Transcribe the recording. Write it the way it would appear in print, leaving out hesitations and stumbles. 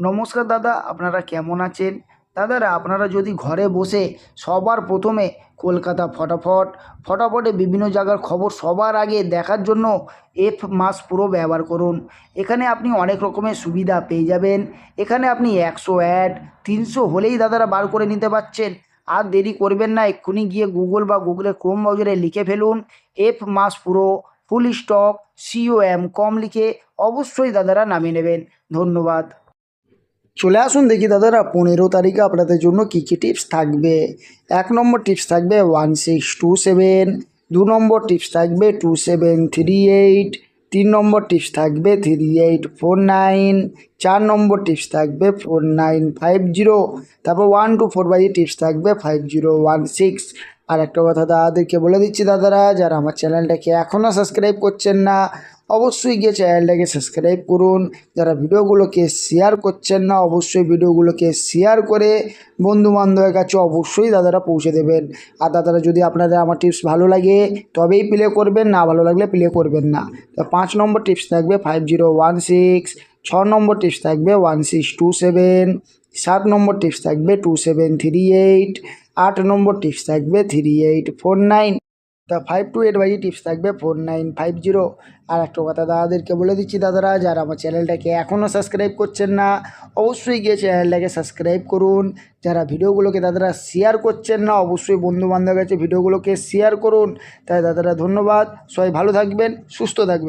নমস্কার দাদা, আপনারা কেমন আছেন? দাদারা, আপনারা যদি ঘরে বসে সবার প্রথমে কলকাতা ফটাফটে বিভিন্ন জায়গার খবর সবার আগে দেখার জন্য এফ মাস প্রো ব্যবহার করুন। এখানে আপনি অনেক রকমের সুবিধা পেয়ে যাবেন। এখানে আপনি 100 অ্যাড 300 হলেই দাদারা বার করে নিতে পারছেন। আর দেরি করবেন না, এক্ষুনি গিয়ে গুগল বা গুগলে ক্রোম ব্রাউজারে লিখে ফেলুন এফ মাস প্রো ফুল স্টক COM কম লিখে অবশ্যই দাদারা নামিয়ে নেবেন। ধন্যবাদ। চলে আসুন দেখি দাদারা 15 তারিখে আপনাদের জন্য কী কী টিপস থাকবে। 1 নম্বর টিপস থাকবে 1627, 2 নম্বর টিপস থাকবে 2738, 3 নম্বর টিপস থাকবে 3849, 4 নম্বর টিপস থাকবে 4950, তারপর 1 to 4 বাজে টিপস থাকবে 5016। আর একটা কথা দাদাদেরকে বলে দিচ্ছি, দাদারা যারা আমার চ্যানেলটাকে এখনও সাবস্ক্রাইব করছেন না অবশ্যই গিয়ে চ্যানেলটাকে সাবস্ক্রাইব করুন। যারা ভিডিওগুলোকে শেয়ার করছেন না অবশ্যই ভিডিওগুলোকে শেয়ার করে বন্ধুবান্ধবের কাছে অবশ্যই দাদারা পৌঁছে দেবেন। আর দাদারা, যদি আপনাদের আমার টিপস ভালো লাগে তবেই প্লে করবেন, না ভালো লাগলে প্লে করবেন না। তো 5 নম্বর টিপস থাকবে 5016, 6 নম্বর টিপস থাকবে 1627, 7 নম্বর টিপস থাকবে 2738, 8 নম্বর টিপস থাকবে 3849। তা 5 to 8 বাজে টিপস থাকবে 4950। আর একটা কথা দাদাদেরকে বলে দিচ্ছি, দাদারা যারা আমার চ্যানেলটাকে এখনও সাবস্ক্রাইব করছেন না অবশ্যই গিয়ে চ্যানেলটাকে সাবস্ক্রাইব করুন। যারা ভিডিওগুলোকে দাদারা শেয়ার করছেন না অবশ্যই বন্ধুবান্ধবের কাছে ভিডিওগুলোকে শেয়ার করুন। তাই দাদারা ধন্যবাদ, সবাই ভালো থাকবেন, সুস্থ থাকবেন।